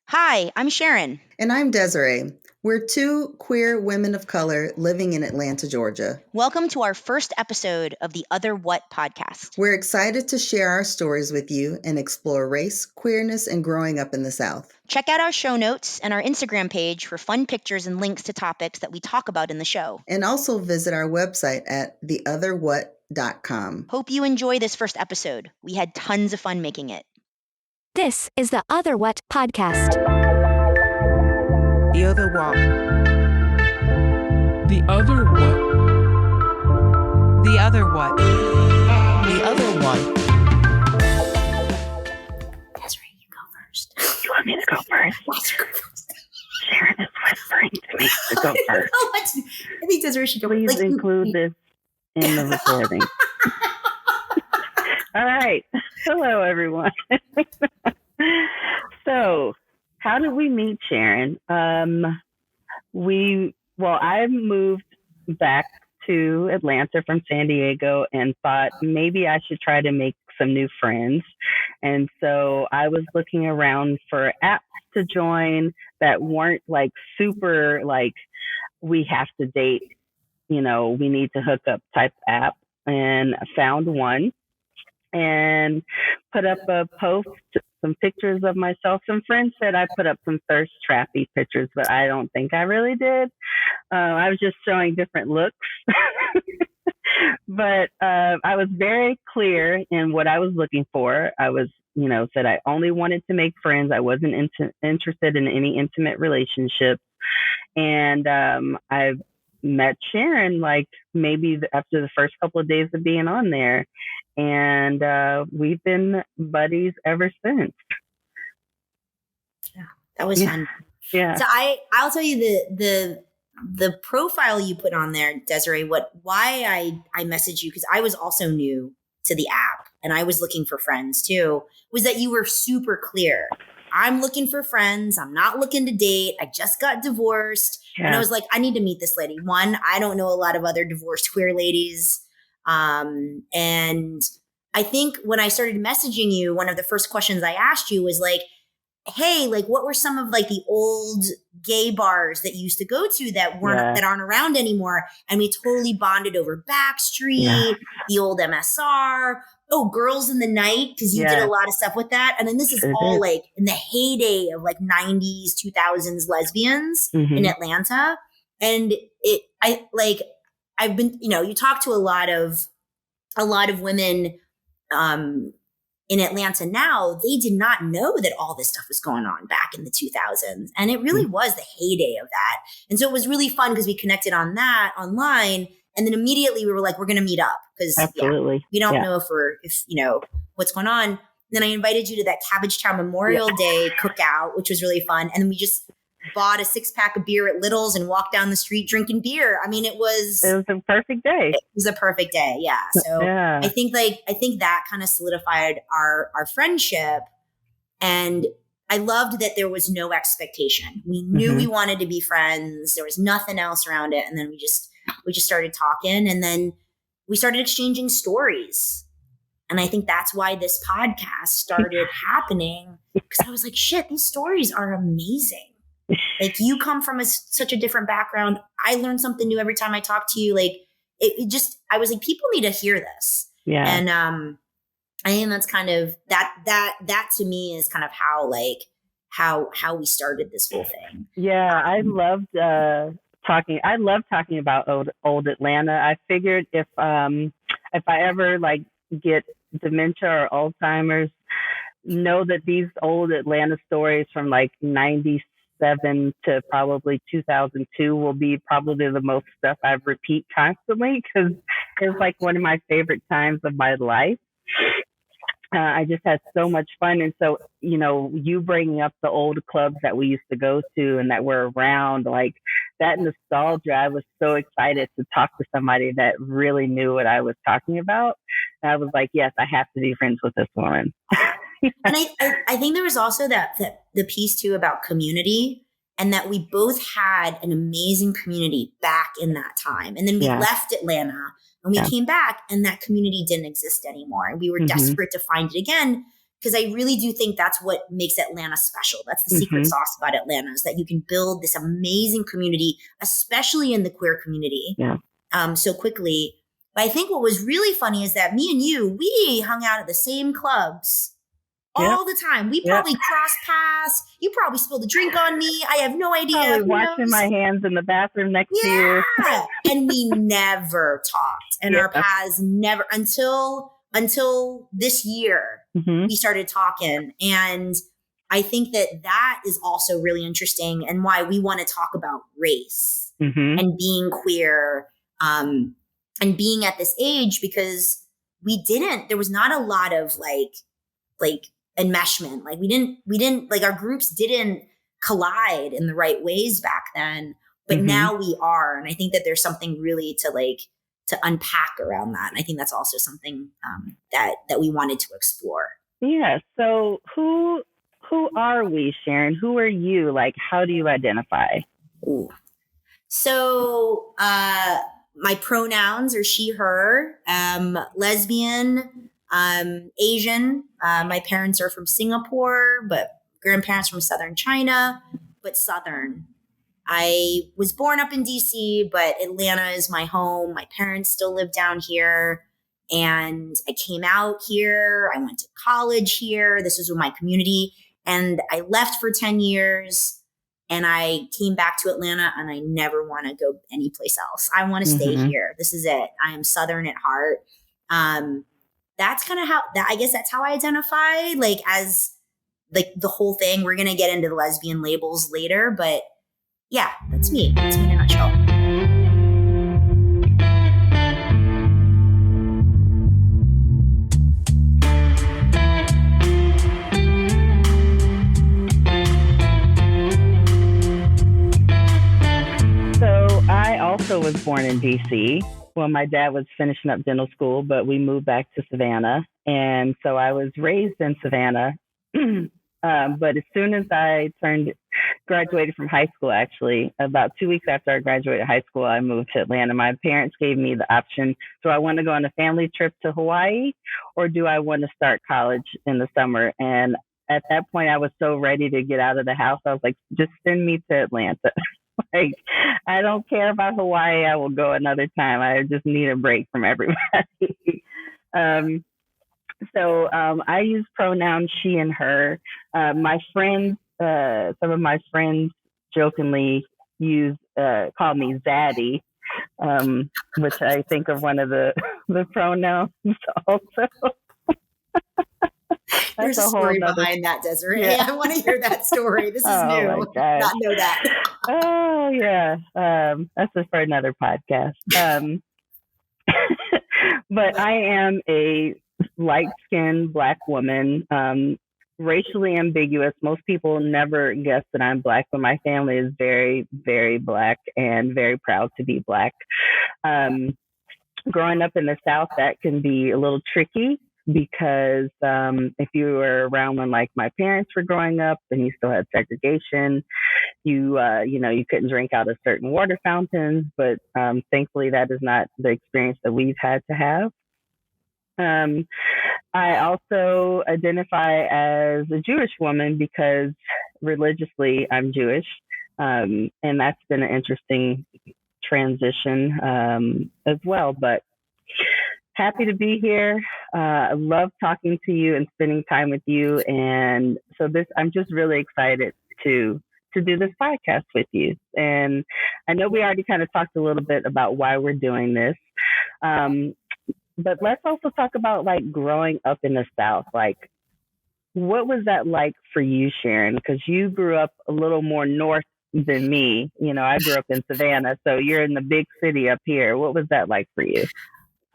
Hi, I'm Sharon. And I'm Désirée. We're two queer women of color living in Atlanta, Georgia. Welcome to our first episode of the Other What podcast. We're excited to share our stories with you and explore race, queerness, and growing up in the South. Check out our show notes and our Instagram page for fun pictures and links to topics that we talk about in the show. And also visit our website at theotherwhat.com. Hope you enjoy this first episode. We had tons of fun making it. This is the Other What podcast. The Other What. The Other What. The Other What. The Other What. Désirée, you go first. You want me to go first? Yes, you go first. Sharon is whispering to me to go first. I think Désirée should go first. Please include this in the recording. All right. Hello, everyone. So, how did we meet, Sharon? I moved back to Atlanta from San Diego and thought maybe I should try to make some new friends. And so I was looking around for apps to join that weren't like super like we have to date, we need to hook up type app, and I found one and put up a post, some pictures of myself. Some friends said I put up some thirst trappy pictures, but I don't think I really did. I was just showing different looks. But I was very clear in what I was looking for. I was, said I only wanted to make friends. I wasn't interested in any intimate relationships. And I met Sharon like maybe after the first couple of days of being on there. And we've been buddies ever since. Yeah, that was fun. Yeah. So I'll tell you the profile you put on there, Désirée, why I messaged you, because I was also new to the app and I was looking for friends too, was that you were super clear. I'm looking for friends. I'm not looking to date. I just got divorced. Yeah. And I was like, I need to meet this lady. One, I don't know a lot of other divorced queer ladies. And I think when I started messaging you, one of the first questions I asked you was like, hey, like what were some of like the old gay bars that you used to go to that aren't around anymore? And we totally bonded over Backstreet, the old MSR. Oh, Girls in the Night, because you did a lot of stuff with that. And then this is all like in the heyday of like 90s, 2000s lesbians in Atlanta. And I've been, you talk to a lot of women in Atlanta now. They did not know that all this stuff was going on back in the 2000s. And it really was the heyday of that. And so it was really fun because we connected on that online. And then immediately we were like, we're going to meet up because we don't know if what's going on. Then I invited you to that Cabbagetown Memorial Day cookout, which was really fun. And then we just bought a 6-pack of beer at Little's and walked down the street drinking beer. I mean, it was a perfect day. It was a perfect day. Yeah. So I think that kind of solidified our friendship. And I loved that there was no expectation. We knew we wanted to be friends. There was nothing else around it. And then we just started talking, and then we started exchanging stories. And I think that's why this podcast started happening, because I was like, shit, these stories are amazing. Like, you come from such a different background. I learn something new every time I talk to you. Like I was like, people need to hear this. Yeah. And I think that's kind of that to me is kind of how we started this whole thing. Yeah. I loved talking about old Atlanta. I figured if I ever like get dementia or Alzheimer's, know that these old Atlanta stories from like 97 to probably 2002 will be probably the most stuff I repeat constantly, because it was like one of my favorite times of my life. I just had so much fun. And so, you bringing up the old clubs that we used to go to and that were around, like that nostalgia, I was so excited to talk to somebody that really knew what I was talking about. And I was like, yes, I have to be friends with this woman. And I think there was also that the piece too about community, and that we both had an amazing community back in that time. And then we left Atlanta and we came back, and that community didn't exist anymore. And we were desperate to find it again. because I really do think that's what makes Atlanta special. That's the secret sauce about Atlanta, is that you can build this amazing community, especially in the queer community, so quickly. But I think what was really funny is that me and you, we hung out at the same clubs all the time. We probably crossed paths. You probably spilled a drink on me. I have no idea. Probably washing my hands in the bathroom next to you. And we never talked. And our paths never, until this year, we started talking. And I think that is also really interesting, and why we want to talk about race and being queer, and being at this age, because there was not a lot of like enmeshment. Like we didn't like, our groups didn't collide in the right ways back then, but now we are. And I think that there's something really to unpack around that. And I think that's also something that we wanted to explore. Yeah. So who are we, Sharon? Who are you? Like, how do you identify? Ooh. So, my pronouns are she, her, lesbian, Asian. My parents are from Singapore, but grandparents from Southern China, but Southern. I was born up in DC, but Atlanta is my home. My parents still live down here, and I came out here. I went to college here. This was with my community, and I left for 10 years. And I came back to Atlanta, and I never want to go anyplace else. I want to stay here. This is it. I am Southern at heart. That's kind of I guess that's how I identify, like, as like the whole thing. We're going to get into the lesbian labels later, but yeah, that's me. That's me in a nutshell. I also was born in DC. Well, my dad was finishing up dental school, but we moved back to Savannah. And so I was raised in Savannah. But as soon as I graduated from high school, actually, about 2 weeks after I graduated high school, I moved to Atlanta. My parents gave me the option. Do I want to go on a family trip to Hawaii, or do I want to start college in the summer? And at that point, I was so ready to get out of the house. I was like, just send me to Atlanta. Like, I don't care about Hawaii. I will go another time. I just need a break from everybody. So I use pronouns she and her. My friends, some of my friends jokingly call me Zaddy, which I think of one of the pronouns also. There's a story behind that, Désirée. Yeah. I want to hear that story. This is new. My gosh. Not know that. Oh yeah. That's just for another podcast. But I am a light-skinned Black woman, racially ambiguous. Most people never guess that I'm Black, but my family is very, very Black and very proud to be Black. Growing up in the South, that can be a little tricky, because if you were around when like my parents were growing up and you still had segregation, you couldn't drink out of certain water fountains, but thankfully that is not the experience that we've had to have. I also identify as a Jewish woman because religiously I'm Jewish, and that's been an interesting transition as well, but happy to be here. I love talking to you and spending time with you. And so I'm just really excited to do this podcast with you. And I know we already kind of talked a little bit about why we're doing this. But let's also talk about like growing up in the South. Like, what was that like for you, Sharon? Because you grew up a little more north than me. You know, I grew up in Savannah, so you're in the big city up here. What was that like for you?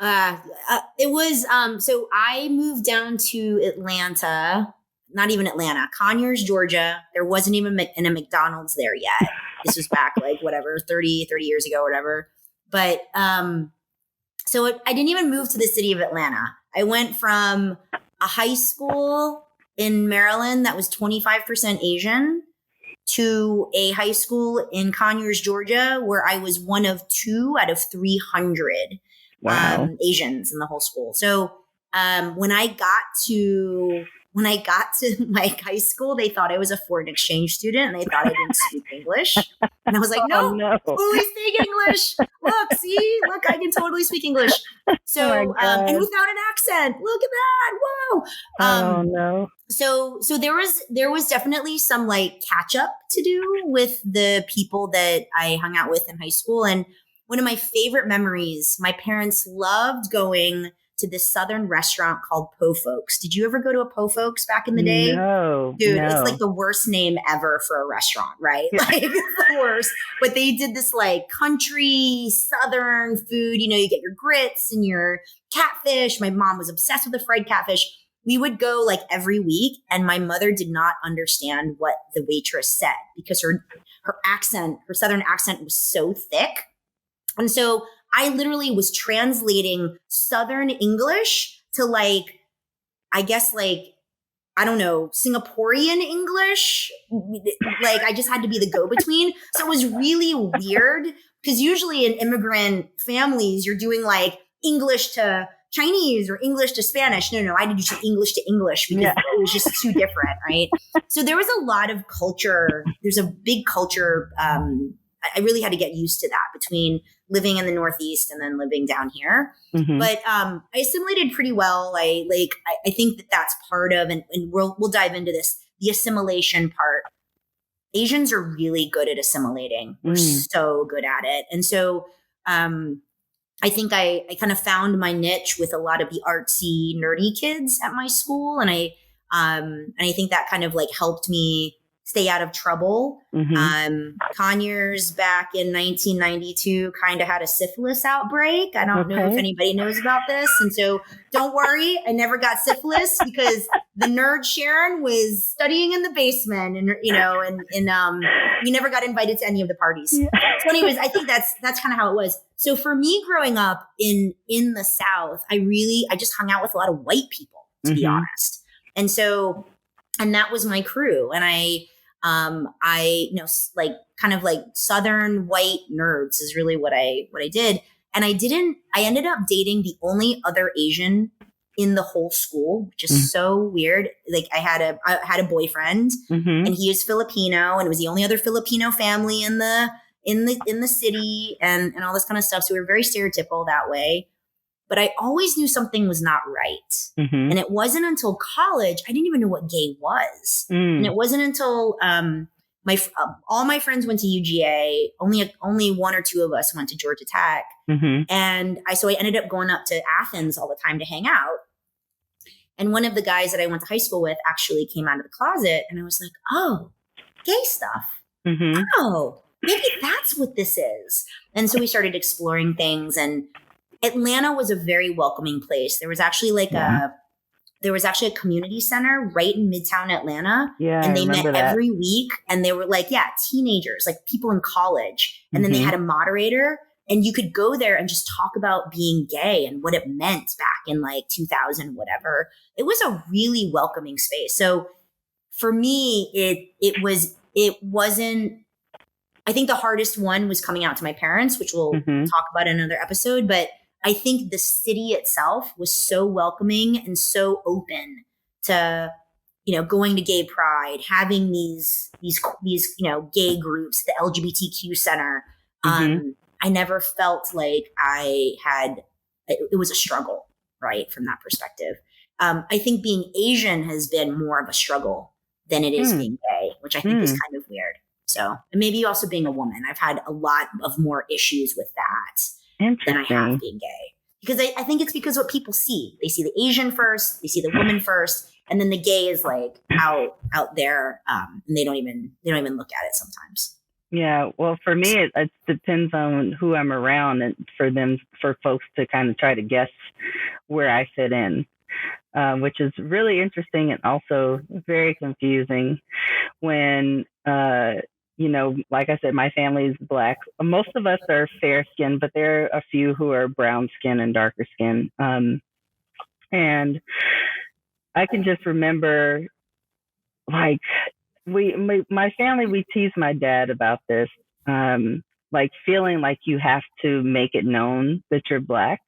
It was, so I moved down to Atlanta, not even Atlanta, Conyers, Georgia. There wasn't even a McDonald's there yet. This was back like 30 years ago, whatever. But, so I didn't even move to the city of Atlanta. I went from a high school in Maryland that was 25% Asian to a high school in Conyers, Georgia, where I was one of 2 out of 300 Asians in the whole school. So when I got to when I got to like high school, they thought I was a foreign exchange student and they thought I didn't speak English. And I was like, no, Oh, no. totally speak English. Look, I can totally speak English. So, God. and without an accent, look at that. Whoa. Oh, no. So there was definitely some like catch up to do with the people that I hung out with in high school. And one of my favorite memories, my parents loved going to this southern restaurant called Po Folks. Did you ever go to a Po Folks back in the day? No. Dude, no. it's like the worst name ever for a restaurant, right? Yeah. Like it's the worst. But they did this like country southern food. You know, you get your grits and your catfish. My mom was obsessed with the fried catfish. We would go like every week, and my mother did not understand what the waitress said because her accent, her southern accent was so thick. And so I literally was translating Southern English to like, I guess like, I don't know, Singaporean English. Like I just had to be the go-between. So it was really weird because usually in immigrant families, you're doing like English to Chinese or English to Spanish. No, I did English to English because it was just too different, right? So there was a lot of culture. There's a big culture. I really had to get used to that between living in the Northeast and then living down here. Mm-hmm. But I assimilated pretty well. I think that that's part of, and we'll dive into this, the assimilation part. Asians are really good at assimilating. We're so good at it. And so I think I kind of found my niche with a lot of the artsy, nerdy kids at my school. And I think that kind of like helped me stay out of trouble. Conyers back in 1992 kind of had a syphilis outbreak. I don't know if anybody knows about this. And so don't worry, I never got syphilis because the nerd Sharon was studying in the basement and, you know, and we never got invited to any of the parties. Yeah. So anyways, I think that's kind of how it was. So for me growing up in the South, I just hung out with a lot of white people, to be honest. And so, and that was my crew. And I you know, like kind of like Southern white nerds is really what I did. And I ended up dating the only other Asian in the whole school, which is so weird. Like I had a boyfriend and he is Filipino and it was the only other Filipino family in the city and all this kind of stuff. So we were very stereotypical that way. But I always knew something was not right. And it wasn't until college, I didn't even know what gay was. And it wasn't until all my friends went to UGA. Only one or two of us went to Georgia Tech. And so I ended up going up to Athens all the time to hang out. And one of the guys that I went to high school with actually came out of the closet. And I was like, oh, gay stuff. Oh, maybe that's what this is. And so we started exploring things, and Atlanta was a very welcoming place. There was actually a community center right in Midtown Atlanta. Yeah, and they met every week, and they were like, teenagers, like people in college. And then they had a moderator, and you could go there and just talk about being gay and what it meant back in like 2000, whatever. It was a really welcoming space. So for me, it wasn't, I think the hardest one was coming out to my parents, which we'll talk about in another episode. But I think the city itself was so welcoming and so open to, you know, going to gay pride, having these, you know, gay groups, the LGBTQ center. I never felt like it was a struggle, right? From that perspective. I think being Asian has been more of a struggle than it is being gay, which I think is kind of weird. So, and maybe also being a woman, I've had a lot of more issues with that than I have being gay. Because I think it's because what people see. They see the Asian first, they see the woman first, and then the gay is like out there, and they don't even look at it sometimes. Yeah, well, for me, it depends on who I'm around, and for folks to kind of try to guess where I fit in, which is really interesting and also very confusing when. You know, like I said, my family is Black. Most of us are fair skinned, but there are a few who are brown skin and darker skin. And I can just remember, like, my family, we tease my dad about this, like feeling like you have to make it known that you're Black.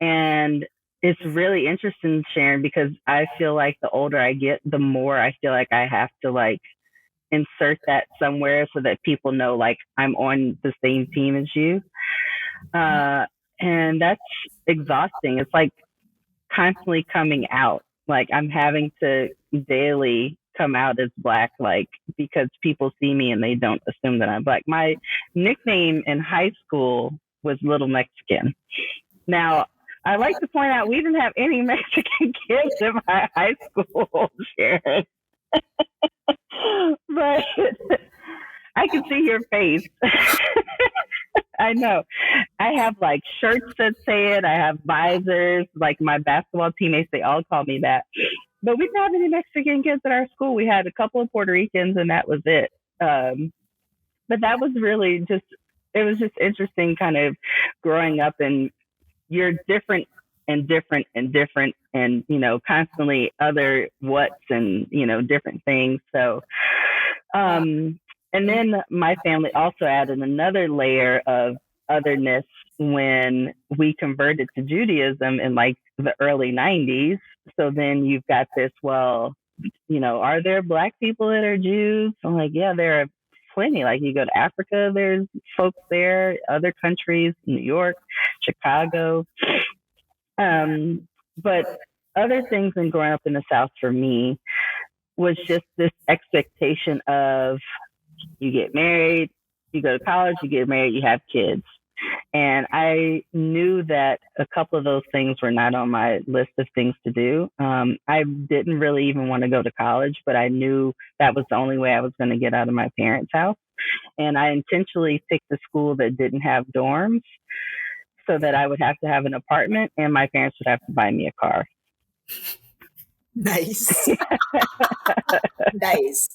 And it's really interesting, Sharon, because I feel like the older I get, the more I feel like I have to like insert that somewhere so that people know like I'm on the same team as you. And that's exhausting. It's like constantly coming out. Like I'm having to daily come out as Black, like because people see me and they don't assume that I'm Black. My nickname in high school was Little Mexican. Now, I like to point out we didn't have any Mexican kids in my high school, Sharon. But I can see your face. I know. I have like shirts that say it. I have visors. Like my basketball teammates, they all call me that. But we didn't have any Mexican kids at our school. We had a couple of Puerto Ricans, and that was it. But that was really just, it was just interesting kind of growing up, and you're different and different and different and, you know, constantly other what's and, you know, different things. So, and then my family also added another layer of otherness when we converted to Judaism in like the early 90s. So then you've got this, well, you know, are there Black people that are Jews? I'm like, yeah, there are plenty. Like you go to Africa, there's folks there, other countries, New York, Chicago. But other things in growing up in the South for me was just this expectation of you get married, you go to college, you get married, you have kids. And I knew that a couple of those things were not on my list of things to do. I didn't really even want to go to college, but I knew that was the only way I was going to get out of my parents' house. And I intentionally picked a school that didn't have dorms so that I would have to have an apartment and my parents would have to buy me a car. Nice. Nice.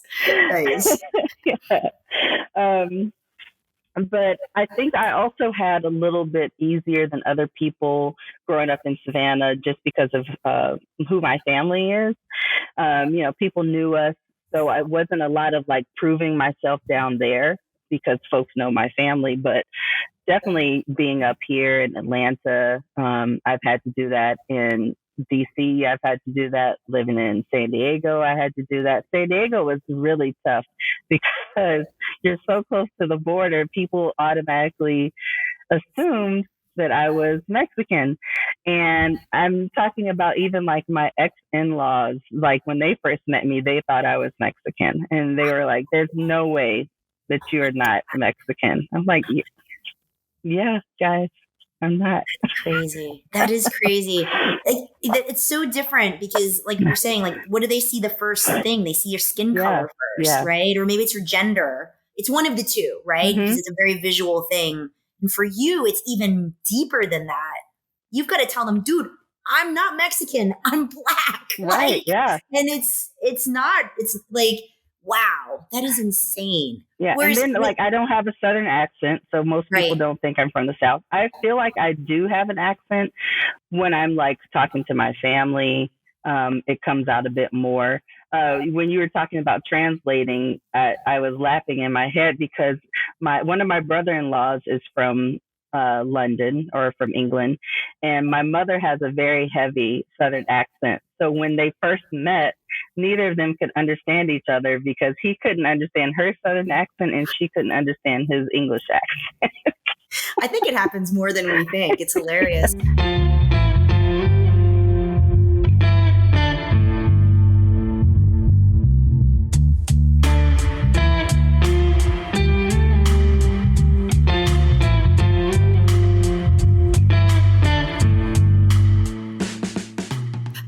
Yeah. But I think I also had a little bit easier than other people growing up in Savannah just because of who my family is. You know, people knew us, so I wasn't a lot of like proving myself down there because folks know my family. But definitely being up here in Atlanta, I've had to do that in DC. I've had to do that living in San Diego. I had to do that. San Diego was really tough because you're so close to the border. People automatically assumed that I was Mexican. And I'm talking about even like my ex-in-laws, like when they first met me, they thought I was Mexican. And they were like, there's no way that you're not Mexican. I'm like, yeah, guys, I'm not. Crazy. That is crazy. Like, it's so different because, like you're saying, like, what do they see the first thing? They see your skin color first, right? Or maybe it's your gender. It's one of the two, right? Mm-hmm. Because it's a very visual thing. And for you, it's even deeper than that. You've got to tell them, dude, I'm not Mexican. I'm Black. Right. Like, yeah. And it's like, wow, that is insane. Yeah. Whereas, and then like I don't have a Southern accent, so most people don't think I'm from the South. I feel like I do have an accent when I'm like talking to my family. It comes out a bit more. When you were talking about translating, I was laughing in my head because one of my brother-in-laws is from London or from England, and my mother has a very heavy Southern accent. So when they first met, neither of them could understand each other because he couldn't understand her Southern accent and she couldn't understand his English accent. I think it happens more than we think. It's hilarious.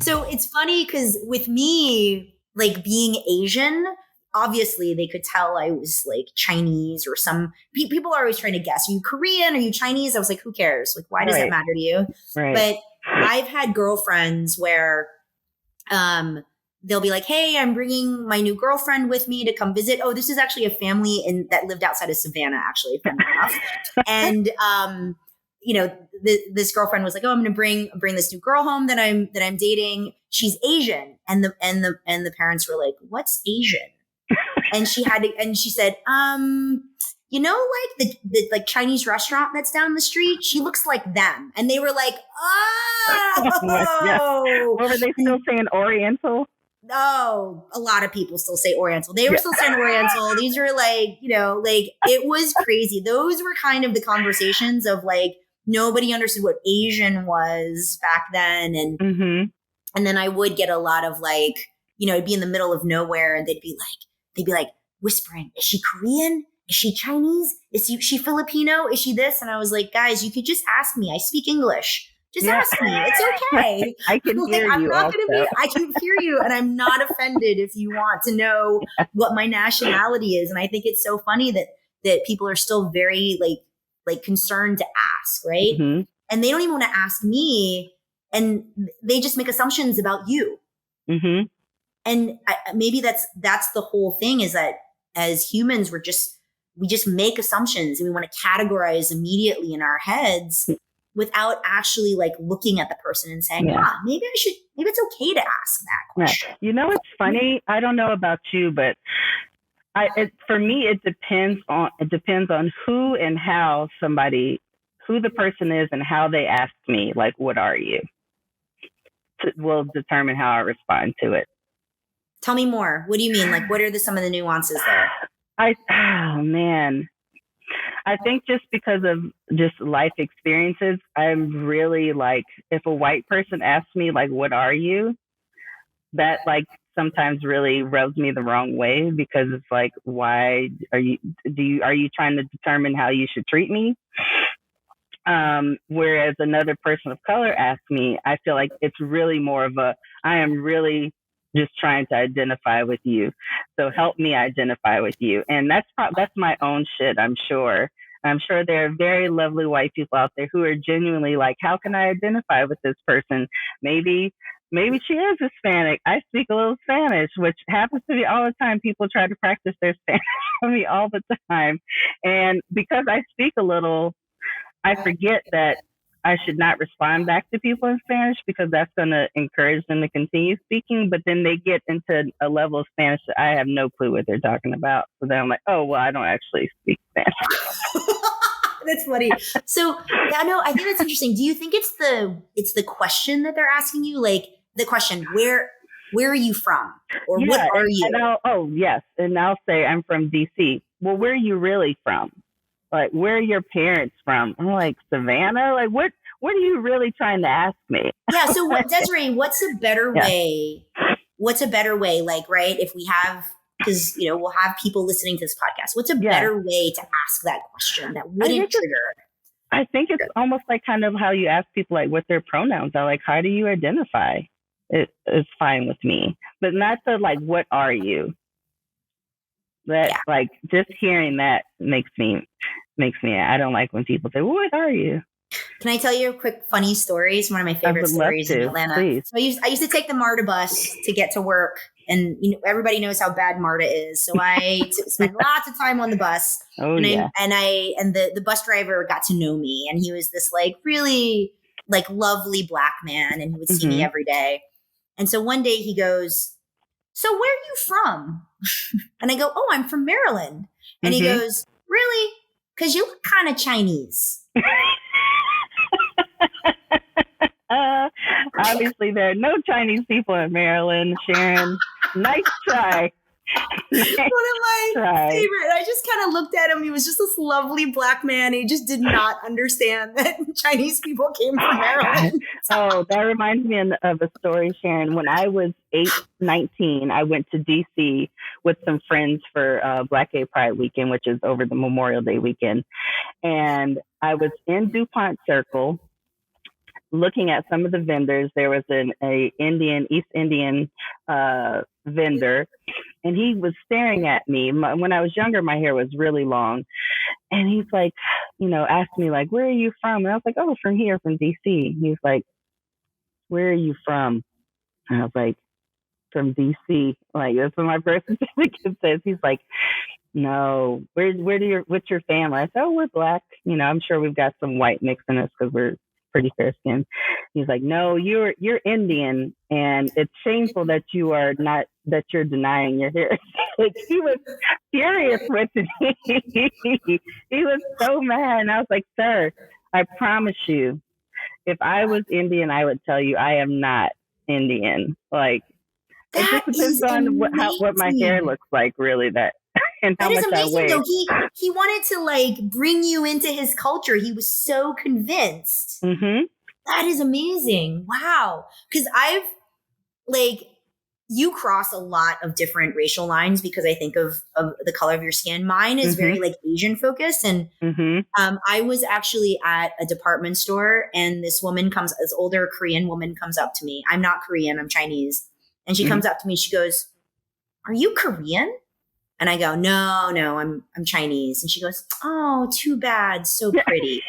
So it's funny because with me, like being Asian, obviously they could tell I was like Chinese or some people are always trying to guess. Are you Korean? Are you Chinese? I was like, who cares? Like, why does that matter to you? Right. But I've had girlfriends where they'll be like, hey, I'm bringing my new girlfriend with me to come visit. Oh, this is actually a family that lived outside of Savannah, actually, funny enough. And, you know, this girlfriend was like, oh, I'm going to bring this new girl home that I'm dating. She's Asian. And the parents were like, what's Asian? And she said, you know, like the like Chinese restaurant that's down the street, she looks like them. And they were like, oh, Or were they still saying Oriental? No, a lot of people still say Oriental. They were still saying Oriental. These are like, you know, like it was crazy. Those were kind of the conversations of like, nobody understood what Asian was back then. And then I would get a lot of like, you know, I'd be in the middle of nowhere and they'd be like whispering, is she Korean? Is she Chinese? Is she Filipino? Is she this? And I was like, guys, you could just ask me. I speak English. Just ask me. It's okay. I can like, hear I'm you. not going to be, I can hear you. And I'm not offended if you want to know what my nationality is. And I think it's so funny that people are still very like concerned to ask, right? And they don't even want to ask me. And they just make assumptions about you. And maybe that's the whole thing, is that as humans, we just make assumptions and we want to categorize immediately in our heads without actually like looking at the person and saying, maybe it's okay to ask that question. You know, it's funny. I don't know about you, but for me, it depends on who and how who the person is and how they ask me, like, what are you? Will determine how I respond to it. Tell me more. What do you mean? Like, what are some of the nuances there? Oh man. I think just because of just life experiences, I'm really like, if a white person asks me like, what are you? That like sometimes really rubs me the wrong way, because it's like, why are you trying to determine how you should treat me? Whereas another person of color asks me, I feel like it's really more of I am really just trying to identify with you. So help me identify with you. And that's my own shit, I'm sure. I'm sure there are very lovely white people out there who are genuinely like, how can I identify with this person? Maybe she is Hispanic. I speak a little Spanish, which happens to me all the time. People try to practice their Spanish on me all the time. And because I speak a little, I forget that I should not respond back to people in Spanish, because that's going to encourage them to continue speaking. But then they get into a level of Spanish that I have no clue what they're talking about. So then I'm like, oh, well, I don't actually speak Spanish. That's funny. So I think that's interesting. Do you think it's the question that they're asking you? Like the question, where are you from? Or what are you? Yes. And I'll say I'm from DC. Well, where are you really from? Like, where are your parents from? I'm like, Savannah? Like, what are you really trying to ask me? Yeah. So Désirée, what's a better way? What's a better way? Like, right. If we have, because, you know, we'll have people listening to this podcast. What's a better way to ask that question that wouldn't trigger? I think it's almost like kind of how you ask people, like, what their pronouns are. Like, how do you identify? It is fine with me, but not the like, what are you? Like, just hearing that makes me. I don't like when people say, well, what are you? Can I tell you a quick funny story? It's one of my favorite stories in Atlanta. Please. So I used to take the MARTA bus to get to work, and you know, everybody knows how bad MARTA is. So I spent lots of time on the bus. And the bus driver got to know me, and he was this like really like lovely Black man, and he would see me every day. And so one day he goes, so where are you from? And I go, oh, I'm from Maryland. And he goes, really? Because you look kind of Chinese. Obviously, there are no Chinese people in Maryland, Sharon. Nice try. One of my favorite. I just kind of looked at him. He was just this lovely Black man. He just did not understand that Chinese people came from Maryland. Oh, that reminds me of a story, Sharon. When I was 19, I went to DC with some friends for Black Gay Pride weekend, which is over the Memorial Day weekend. And I was in DuPont Circle looking at some of the vendors. There was an East Indian vendor, and he was staring at me. When I was younger, my hair was really long. And he's like, you know, asked me like, where are you from? And I was like, oh, from here, from DC. He's like, where are you from? And I was like, from DC. Like, that's what my birth certificate says. He's like, no, what's your family? I said, oh, we're Black. You know, I'm sure we've got some white mix in us because we're pretty fair skinned. He's like, no, you're Indian, and it's shameful that you are not that you're denying your heritage. He was furious with me. He was so mad. And I was like, sir, I promise you, if I was Indian, I would tell you I am not Indian. Like, it just depends on what my hair looks like, really, and how much I weigh. Though. He wanted to like bring you into his culture. He was so convinced. Mm-hmm. That is amazing. Wow. Because I've like, you cross a lot of different racial lines because I think of the color of your skin. Mine is very like Asian focused. And I was actually at a department store and this older Korean woman comes up to me. I'm not Korean, I'm Chinese. And she comes up to me, she goes, "Are you Korean?" And I go, no, I'm Chinese. And she goes, "Oh, too bad. So pretty."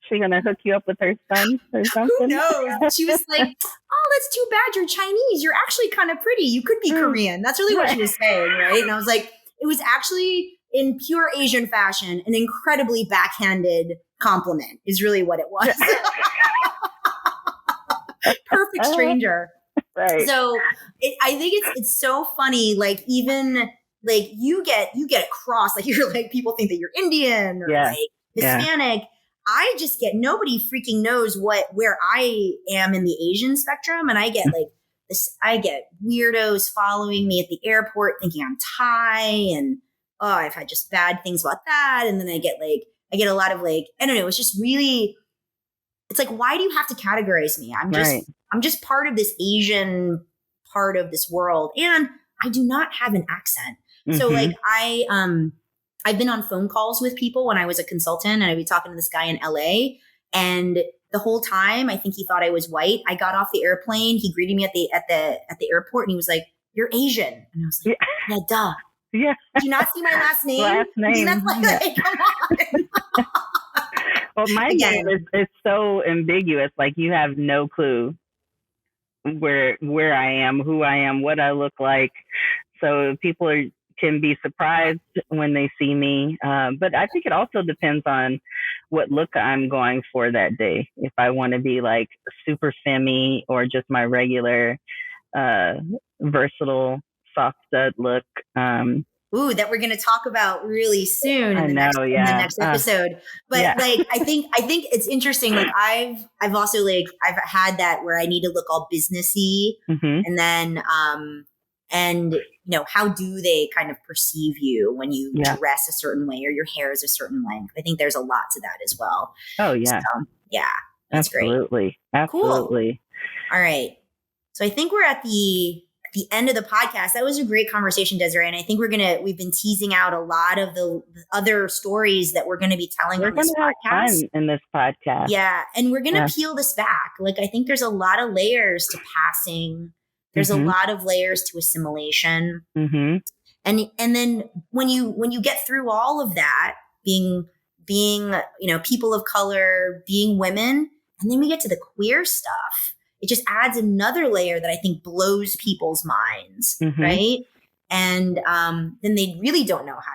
She gonna hook you up with her son or something? Who knows? She was like, "Oh, that's too bad. You're Chinese. You're actually kind of pretty. You could be Korean." That's really what she was saying, right? And I was like, it was actually in pure Asian fashion, an incredibly backhanded compliment is really what it was. Perfect stranger. Right. So I think it's so funny. Like even like you get crossed. Like you're like people think that you're Indian or like Hispanic. Yeah. I just get nobody freaking knows where I am in the Asian spectrum, and I get like this. I get weirdos following me at the airport thinking I'm Thai, and I've had just bad things about that. And then I get a lot of like I don't know. It's just really. It's like, why do you have to categorize me? I'm just part of this Asian part of this world. And I do not have an accent. So like I've been on phone calls with people when I was a consultant and I'd be talking to this guy in LA. And the whole time I think he thought I was white. I got off the airplane. He greeted me at the airport and he was like, "You're Asian." And I was like, yeah duh. Yeah. Did you not see my last name? Last name. That's like, come on. Well, my name is so ambiguous. Like you have no clue where I am, who I am, what I look like. So people can be surprised when they see me. But I think it also depends on what look I'm going for that day. If I want to be like super femme or just my regular versatile soft stud look. That we're going to talk about really soon in the next episode. But like, I think it's interesting. Like I've also like, I've had that where I need to look all businessy and then, and you know, how do they kind of perceive you when you dress a certain way or your hair is a certain length? I think there's a lot to that as well. Oh yeah. So, yeah. That's Absolutely. great. Absolutely. Cool. All right. So I think we're at the end of the podcast. That was a great conversation, Désirée. And I think we've been teasing out a lot of the other stories that we're going to be telling on this podcast. In this podcast. Yeah. And we're going to peel this back. Like, I think there's a lot of layers to passing. There's a lot of layers to assimilation. And then when you get through all of that, being, you know, people of color, being women, and then we get to the queer stuff. It just adds another layer that I think blows people's minds, right? And then they really don't know how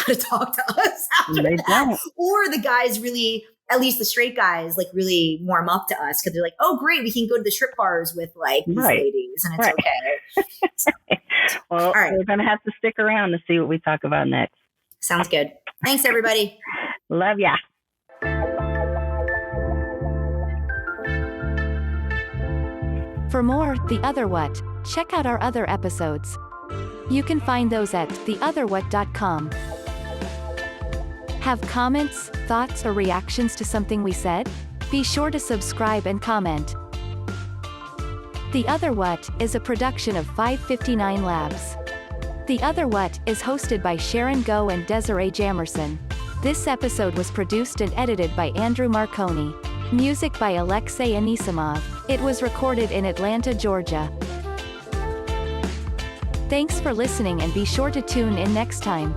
to talk to us after that. Or the guys really, at least the straight guys, like really warm up to us because they're like, "Oh, great, we can go to the strip bars with like these ladies, and it's okay." So, well, we're gonna have to stick around to see what we talk about next. Sounds good. Thanks, everybody. Love ya. For more The Other What, check out our other episodes. You can find those at theotherwhat.com. Have comments, thoughts, or reactions to something we said? Be sure to subscribe and comment. The Other What is a production of 559 Labs. The Other What is hosted by Sharon Go and Désirée Jamerson. This episode was produced and edited by Andrew Marconi. Music by Alexei Anisimov. It was recorded in Atlanta, Georgia. Thanks for listening and be sure to tune in next time.